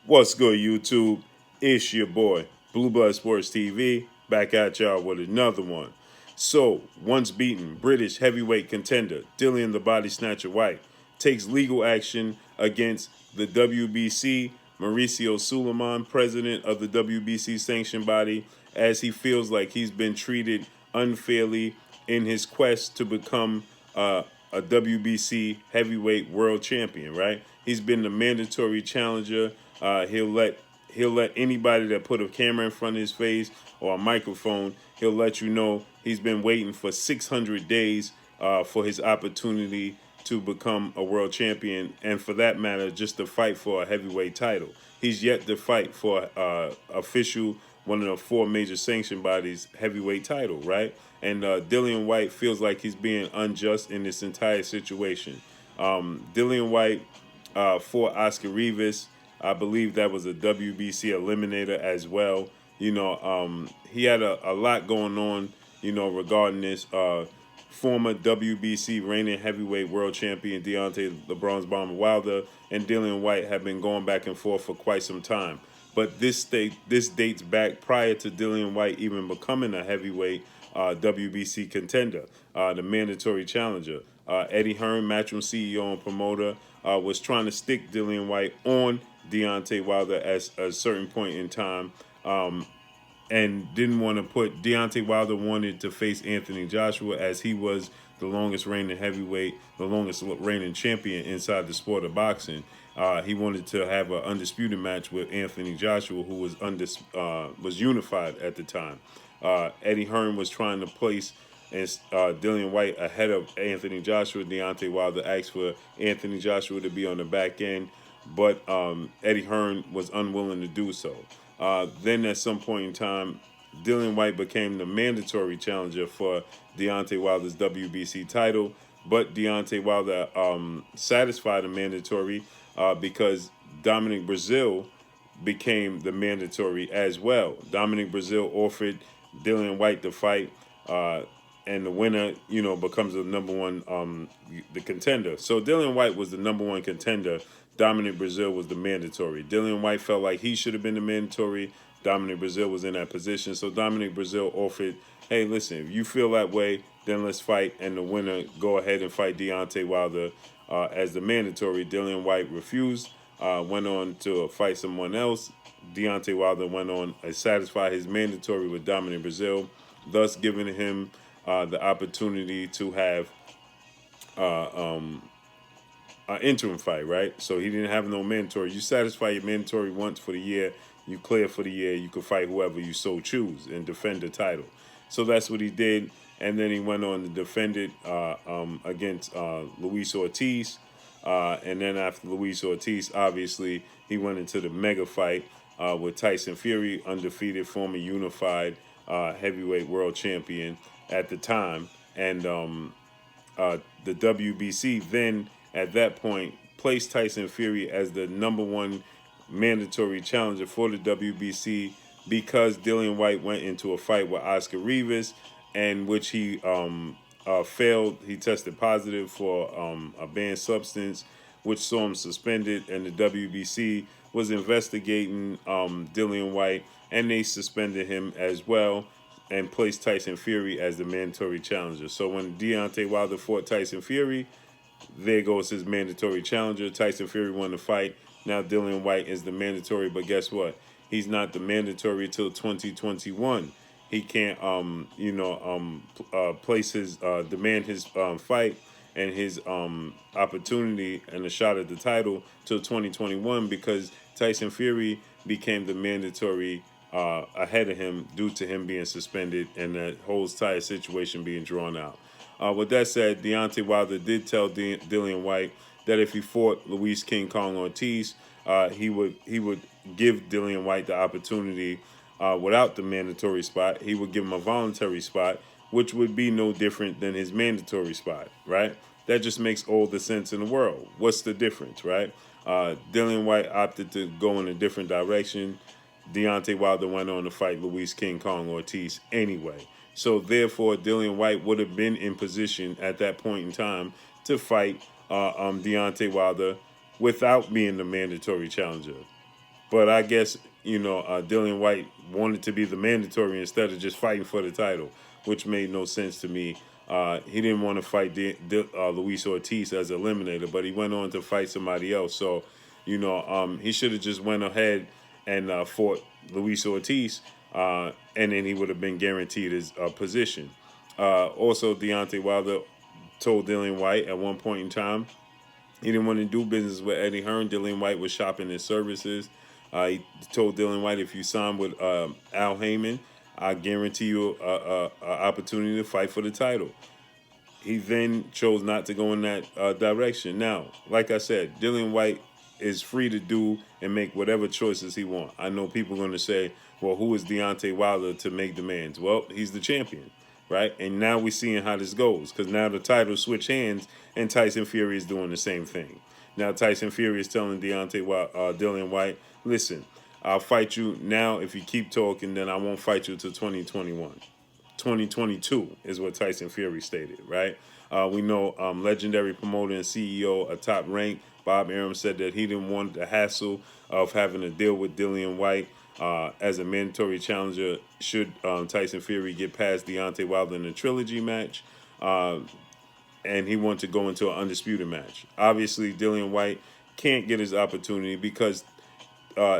What's good, YouTube? It's your boy, Blue Blood Sports TV, back at y'all with another one. So, once beaten British heavyweight contender Dillian the Body Snatcher Whyte takes legal action against the WBC, MAURICIO SULAIMAN, president of the WBC sanctioned body, as he feels like he's been treated unfairly in his quest to become a WBC heavyweight world champion, right? He's been the mandatory challenger. He'll let anybody that put a camera in front of his face or a microphone, he'll let you know he's been waiting for 600 days for his opportunity to become a world champion, and for that matter, just to fight for a heavyweight title. He's yet to fight for official, one of the four major sanctioned bodies, heavyweight title, right? And Dillian Whyte feels like he's being unjust in this entire situation. Dillian Whyte fought Oscar Rivas. I believe that was a WBC eliminator as well. He had a lot going on, regarding this. Former WBC reigning heavyweight world champion Deontay the Bronze Bomber Wilder and Dillian Whyte have been going back and forth for quite some time. But this dates back prior to Dillian Whyte even becoming a heavyweight WBC contender, the mandatory challenger. Eddie Hearn, Matchroom CEO and promoter, was trying to stick Dillian Whyte on Deontay Wilder at a certain point in time, and didn't want to put Deontay Wilder wanted to face Anthony Joshua, as he was the longest reigning heavyweight, the longest reigning champion inside the sport of boxing. He wanted to have an undisputed match with Anthony Joshua, who was unified at the time. Eddie Hearn was trying to place Dillian Whyte ahead of Anthony Joshua. Deontay Wilder asked for Anthony Joshua to be on the back end, but Eddie Hearn was unwilling to do so. Then at some point in time, Dillian Whyte became the mandatory challenger for Deontay Wilder's WBC title, but Deontay Wilder satisfied the mandatory because Dominic Brazil became the mandatory as well. Dominic Brazil offered Dillian Whyte the fight, and the winner, becomes the number one, the contender. So Dillian Whyte was the number one contender. Dominic Brazil was the mandatory. Dillian Whyte felt like he should have been the mandatory. Dominic Brazil was in that position. So Dominic Brazil offered, hey, listen, if you feel that way, then let's fight. And the winner go ahead and fight Deontay Wilder as the mandatory. Dillian Whyte refused, went on to fight someone else. Deontay Wilder went on to satisfy his mandatory with Dominic Brazil, thus giving him the opportunity to have an interim fight, right? So he didn't have no mandatory. You satisfy your mandatory once for the year, you clear for the year, you can fight whoever you so choose and defend the title. So that's what he did, and then he went on to defend it against Luis Ortiz, and then after Luis Ortiz, obviously, he went into the mega fight with Tyson Fury, undefeated, former unified heavyweight world champion at the time, and the WBC then, at that point, placed Tyson Fury as the number one mandatory challenger for the WBC because Dillian Whyte went into a fight with Oscar Rivas, in which he failed. He tested positive for a banned substance, which saw him suspended, and the WBC was investigating Dillian Whyte, and they suspended him as well and placed Tyson Fury as the mandatory challenger. So when Deontay Wilder fought Tyson Fury, there goes his mandatory challenger. Tyson Fury won the fight. Now Dillian Whyte is the mandatory, but guess what? He's not the mandatory till 2021. He can't, place his, demand his fight and his opportunity and a shot at the title till 2021 because Tyson Fury became the mandatory ahead of him due to him being suspended and the whole entire situation being drawn out. With that said, Deontay Wilder did tell Dillian Whyte that if he fought Luis King Kong Ortiz, he would give Dillian Whyte the opportunity without the mandatory spot. He would give him a voluntary spot, which would be no different than his mandatory spot, right? That just makes all the sense in the world. What's the difference, right? Dillian Whyte opted to go in a different direction. Deontay Wilder went on to fight Luis King Kong Ortiz anyway. So therefore, Dillian Whyte would have been in position at that point in time to fight Deontay Wilder without being the mandatory challenger. But I guess, Dillian Whyte wanted to be the mandatory instead of just fighting for the title, which made no sense to me. He didn't want to fight Luis Ortiz as eliminator, but he went on to fight somebody else. So, he should have just went ahead and fought Luis Ortiz, and then he would have been guaranteed his position. Also, Deontay Wilder told Dillian Whyte at one point in time he didn't want to do business with Eddie Hearn. Dillian Whyte was shopping his services. He told Dillian Whyte, if you sign with Al Heyman, I guarantee you an opportunity to fight for the title. He then chose not to go in that direction. Now, like I said, Dillian Whyte is free to do and make whatever choices he wants. I know people are going to say, well, who is Deontay Wilder to make demands? Well, he's the champion, right? And now we're seeing how this goes, because now the titles switch hands and Tyson Fury is doing the same thing. Now Tyson Fury is telling Dillian Whyte, listen, I'll fight you now. If you keep talking, then I won't fight you until 2021. 2022 is what Tyson Fury stated, right? We know legendary promoter and CEO of Top Rank, Bob Arum, said that he didn't want the hassle of having to deal with Dillian Whyte as a mandatory challenger should Tyson Fury get past Deontay Wilder in a trilogy match. And he wanted to go into an undisputed match. Obviously, Dillian Whyte can't get his opportunity because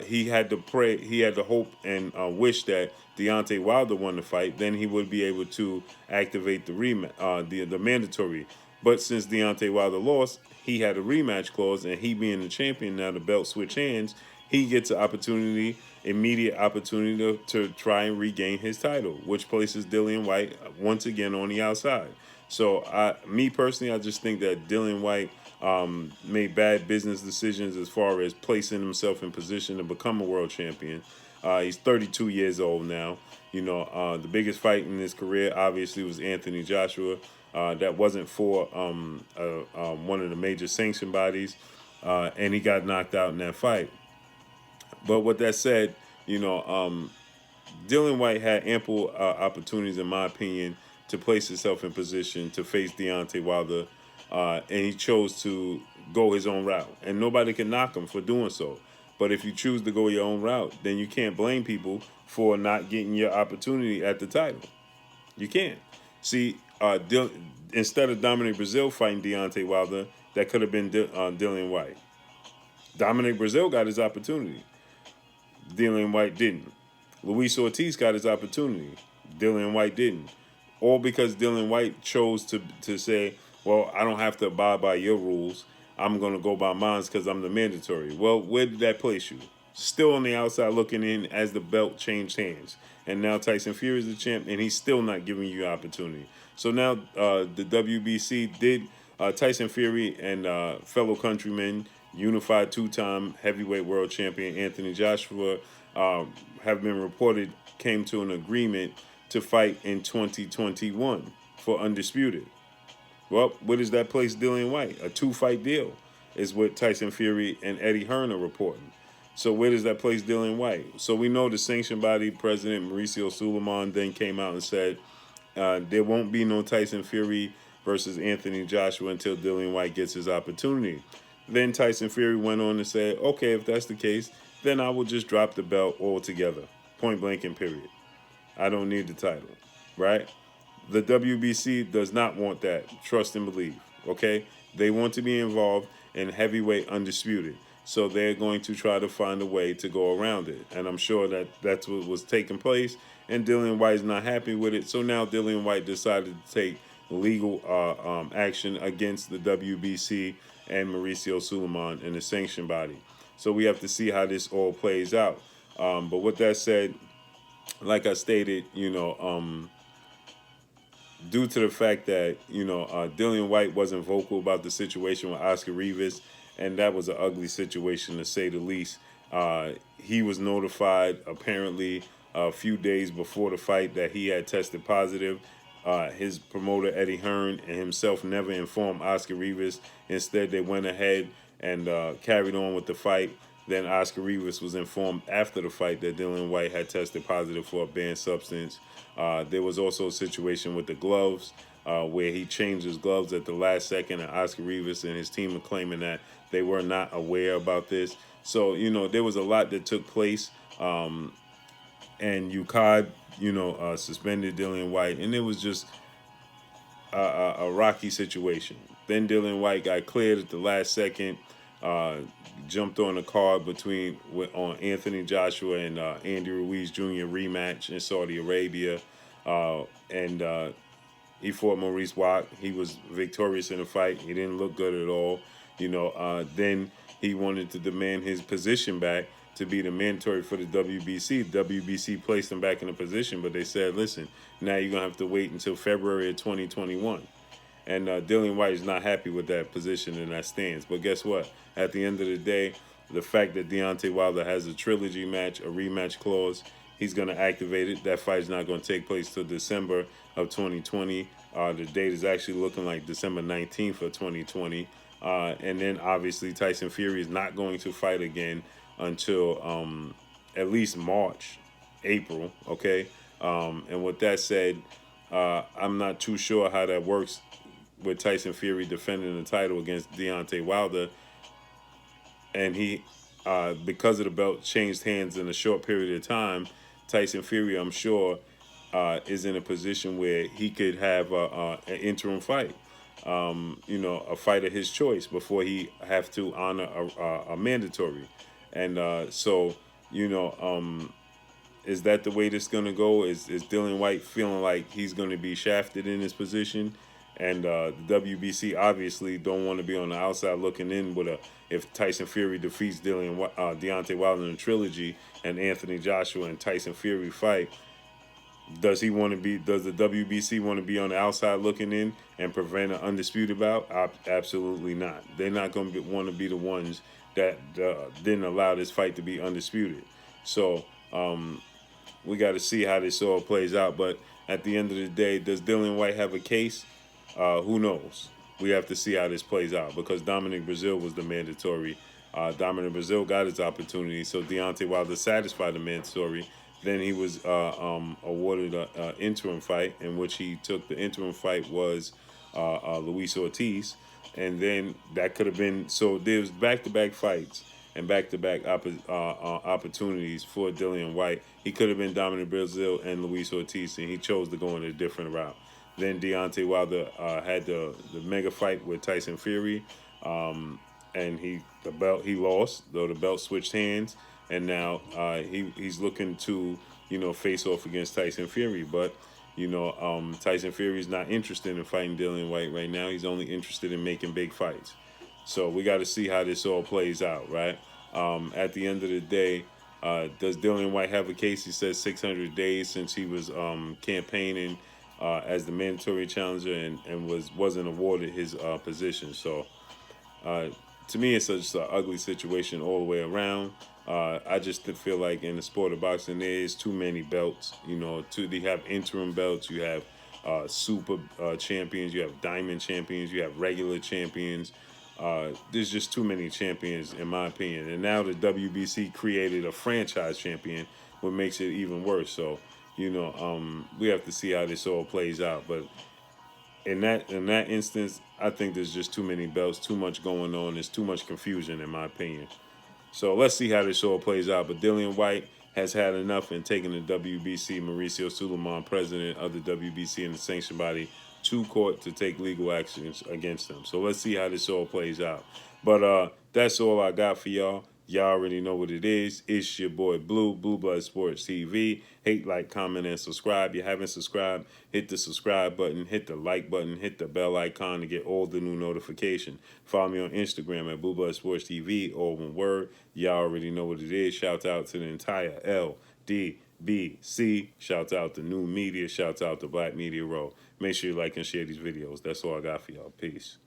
he had to pray, he had to hope and wish that Deontay Wilder won the fight. Then he would be able to activate the mandatory. But since Deontay Wilder lost, he had a rematch clause, and he being the champion, now the belt switch hands, he gets an opportunity, immediate opportunity to try and regain his title, which places Dillian Whyte once again on the outside. So, me personally, I just think that Dillian Whyte made bad business decisions as far as placing himself in position to become a world champion. He's 32 years old now. The biggest fight in his career obviously was Anthony Joshua. That wasn't for one of the major sanction bodies, and he got knocked out in that fight. But with that said, Dillian Whyte had ample opportunities, in my opinion, to place himself in position to face Deontay Wilder, and he chose to go his own route. And nobody can knock him for doing so. But if you choose to go your own route, then you can't blame people for not getting your opportunity at the title. You can't. See, instead of Dominic Breazeale fighting Deontay Wilder, that could have been Dillian Whyte. Dominic Breazeale got his opportunity. Dillian Whyte didn't. Luis Ortiz got his opportunity. Dillian Whyte didn't. All because Dillian Whyte chose to say, well, I don't have to abide by your rules. I'm going to go by mine because I'm the mandatory. Well, where did that place you? Still on the outside looking in as the belt changed hands. And now Tyson Fury is the champ, and he's still not giving you opportunity. So now the WBC did Tyson Fury and fellow countrymen, unified two-time heavyweight world champion Anthony Joshua, have been reported came to an agreement to fight in 2021 for undisputed. Well, where does that place Dillian Whyte? A 2-fight deal is what Tyson Fury and Eddie Hearn are reporting. So where does that place Dillian Whyte? So we know the sanction body president, MAURICIO SULAIMAN, then came out and said there won't be no Tyson Fury versus Anthony Joshua until Dillian Whyte gets his opportunity. Then Tyson Fury went on to say, okay, if that's the case, then I will just drop the belt altogether, point blank and period. I don't need the title, right? The WBC does not want that. Trust and believe, okay? They want to be involved in heavyweight undisputed. So they're going to try to find a way to go around it. And I'm sure that that's what was taking place. And Dillian Whyte is not happy with it. So now Dillian Whyte decided to take legal action against the WBC and MAURICIO SULAIMAN and the sanction body. So we have to see how this all plays out. But with that said, like I stated, due to the fact that, Dillian Whyte wasn't vocal about the situation with Oscar Rivas, and that was an ugly situation to say the least. He was notified apparently a few days before the fight that he had tested positive. His promoter, Eddie Hearn, and himself never informed Oscar Rivas. Instead, they went ahead and carried on with the fight. Then Oscar Rivas was informed after the fight that Dillian Whyte had tested positive for a banned substance. There was also a situation with the gloves where he changed his gloves at the last second, and Oscar Rivas and his team are claiming that they were not aware about this. So, there was a lot that took place. And UCAD, suspended Dillian Whyte, and it was just a rocky situation. Then Dillian Whyte got cleared at the last second, jumped on a card on Anthony Joshua and Andy Ruiz Jr. rematch in Saudi Arabia, and he fought Maurice Watt. He was victorious in the fight. He didn't look good at all. Then he wanted to demand his position back to be the mandatory for the WBC. WBC placed him back in a position, but they said, listen, now you're going to have to wait until February of 2021. And Dillian Whyte is not happy with that position and that stance. But guess what? At the end of the day, the fact that Deontay Wilder has a trilogy match, a rematch clause, he's going to activate it. That fight is not going to take place till December of 2020. The date is actually looking like December 19th of 2020. And then obviously Tyson Fury is not going to fight again until at least March, April, okay? And with that said, I'm not too sure how that works with Tyson Fury defending the title against Deontay Wilder. And he, because of the belt changed hands in a short period of time, Tyson Fury, I'm sure, is in a position where he could have an interim fight. A fight of his choice before he have to honor a mandatory. And so, is that the way this is going to go? Is Dillian Whyte feeling like he's going to be shafted in his position? And the WBC obviously don't want to be on the outside looking in if Tyson Fury defeats Deontay Wilder in a trilogy and Anthony Joshua and Tyson Fury fight. Does the WBC want to be on the outside looking in and prevent an undisputed bout? Absolutely not. They're not going to want to be the ones that didn't allow this fight to be undisputed. So we got to see how this all plays out. But at the end of the day, does Dillian Whyte have a case? Who knows? We have to see how this plays out because Dominic Brazil was the mandatory. Dominic Brazil got his opportunity, so Deontay Wilder satisfied the mandatory. Then he was awarded an interim fight, in which he took the interim fight was Luis Ortiz. And then that could have been, so there's back-to-back fights and back-to-back opportunities for Dillian Whyte. He could have been Dominic Brazil and Luis Ortiz, and he chose to go in a different route. Then Deontay Wilder had the mega fight with Tyson Fury, and he lost, though the belt switched hands, and now he's looking to face off against Tyson Fury, but Tyson Fury is not interested in fighting Dillian Whyte right now. He's only interested in making big fights. So we got to see how this all plays out, right? At the end of the day, does Dillian Whyte have a case? He says 600 days since he was campaigning as the mandatory challenger and wasn't awarded his position. So to me, it's just an ugly situation all the way around. I just feel like in the sport of boxing, there is too many belts. They have interim belts. You have super champions. You have diamond champions. You have regular champions. There's just too many champions, in my opinion. And now the WBC created a franchise champion, what makes it even worse. So, we have to see how this all plays out. But in that instance, I think there's just too many belts, too much going on. There's too much confusion, in my opinion. So let's see how this all plays out. But Dillian Whyte has had enough in taking the WBC, Mauricio SULAIMAN, president of the WBC and the sanction body, to court to take legal actions against them. So let's see how this all plays out. But that's all I got for y'all. Y'all already know what it is. It's your boy Blue Blood Sports TV. Hate, like, comment, and subscribe. If you haven't subscribed, hit the subscribe button, hit the like button, hit the bell icon to get all the new notifications. Follow me on Instagram at Blue Blood Sports TV, all one word. Y'all already know what it is. Shout out to the entire LDBC. Shout out to New Media. Shout out to Black Media Row. Make sure you like and share these videos. That's all I got for y'all. Peace.